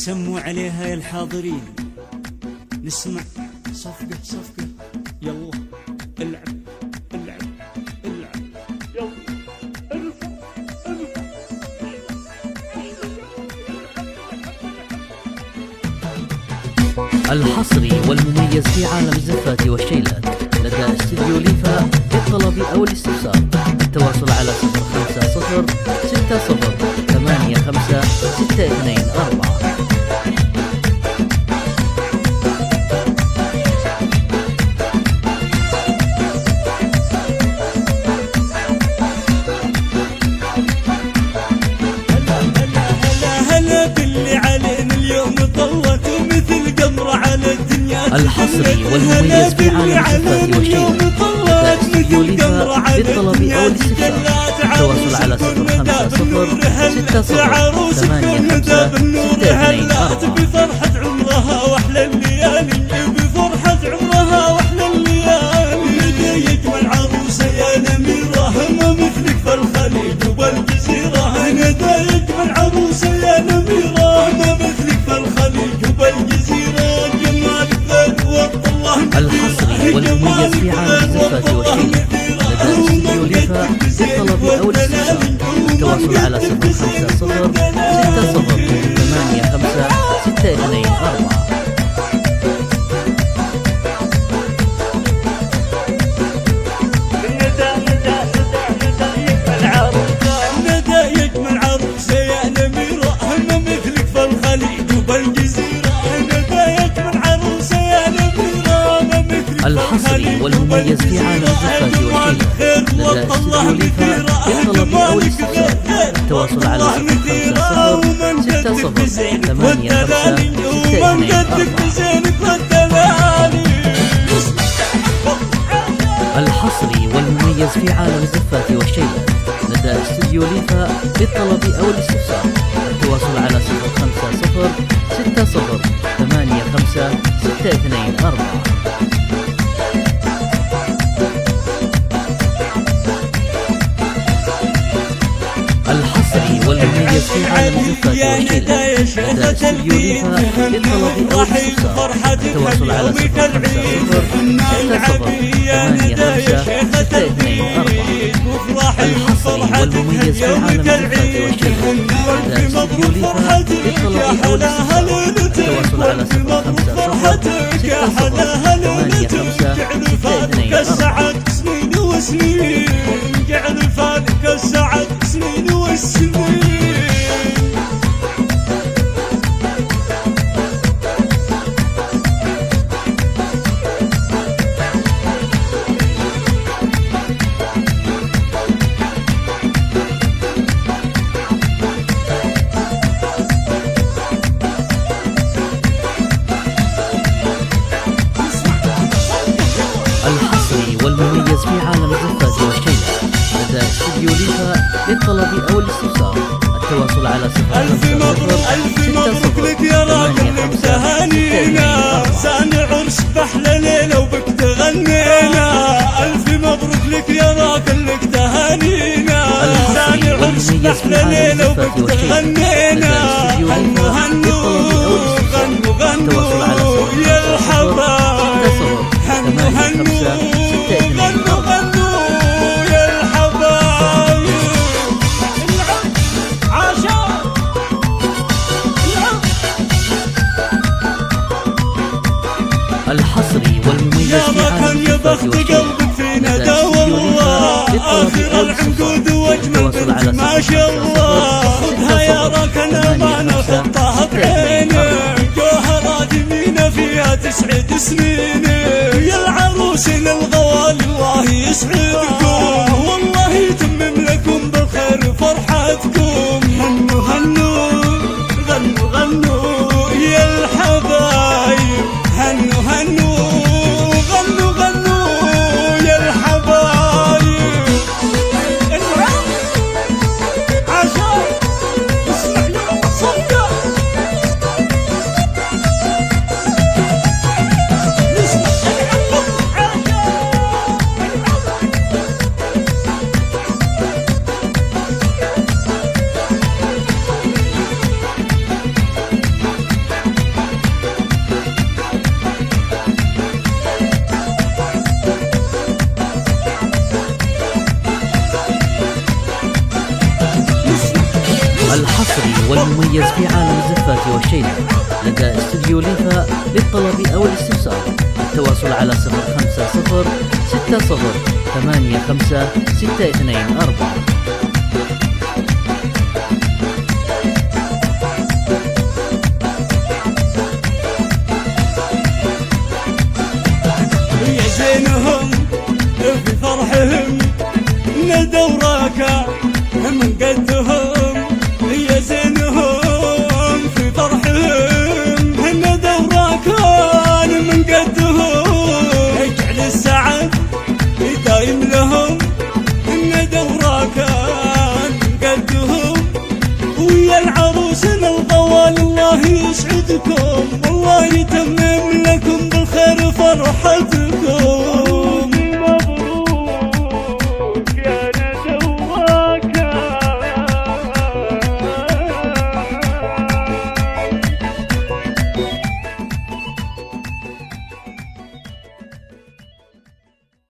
سموا عليها يا الحاضرين. نسمع صفقة صفقة، يلا العب العب العب، يلا ارفع ارفع. الحصري والمميز في عالم الزفات والشيلات لدى استديو ليفا للطلب أو الاستفسار التواصل على 050 60 85 624. الحصري والمميز في عالم الزفات والشيلات لدى استديو ليفا للطلب أو الاستفسار التواصل على 050 60 85 624. بفرحة عمرها واحلى الليالي، بفرحة عمرها واحلى الليالي، يجمل عروسة يا نميرة ما مثلك في الخليج وبالجزيرة. ندى يجمل عروسة يا نميرة ما مثلك في الخليج وبالجزيرة. الحصري والمميز في عالم الزفات والشيلات لدى استديو ليفا للطلب أو الاستفسار التواصل على 050 60 85 624. الحصري والمميز في عالم الزفات والشيلات لدى استديو ليفا للطلب أو الاستفسار التواصل على 050 60 85 624. الحصري والمميز في عالم الزفات والشيلات لدى استديو ليفا للطلب أو الاستفسار التواصل على 050 60 85 624. الحصري والمميز في عالم الزفات والشيلات لدى استديو ليفا للطلب أو الاستفسار التواصل على 050 60 85 624. الحصري والمميز في عالم الزفات والشيلات لدى استديو ليفا للطلب أو الاستفسار التواصل على 050 60 85 624. جعل فانك السعد سنين والسنين. الحصري والمميز في عالم الزفات والشيلات لدى استديو ليفا للطلب أو الاستفسار التواصل على 050 مبروك يا راجل بتهانينا، سان عرس بأحلى ليلة وبك تغنينا. ألف مبروك لك يا راجل تهانينا، سان عرس بأحلى ليلة وبك تغنينا. هنو هنو غنو غنو يا الحبايب، هنو هنو غنو غنو يا الحبايب. الحصري والمميز في عالم الزفات والشيلات لدى استديو ليفا للطلب أو الاستفسار التواصل على 050 ما شاء الله خذها يا راكن ما نحطها بعينك، جوهرات يمينة فيها تسعد سنيني. يا العروسين الغوالي الله يسعدكم، والله يتمم لكم بالخير فرحتكم. هنو هنو غنوا غنوا يا الحبايب، هنو هنو غنوا غنوا يا الحبايب. عشان المميز في عالم الزفات والشيلة لدى استوديو ليفا. للطلب أو الاستفسار التواصل على 050 60 85 624. يا زينهم في فرحهم ندوا راكع من قدهم، يا زينهم في فرحهم ندوا راكع من قدهم، اجعل السعد دايم لهم ندوا راكع من قدهم، ويا العروس الغوال الله يسعدكم والله يتمم لكم بالخير فرحتكم.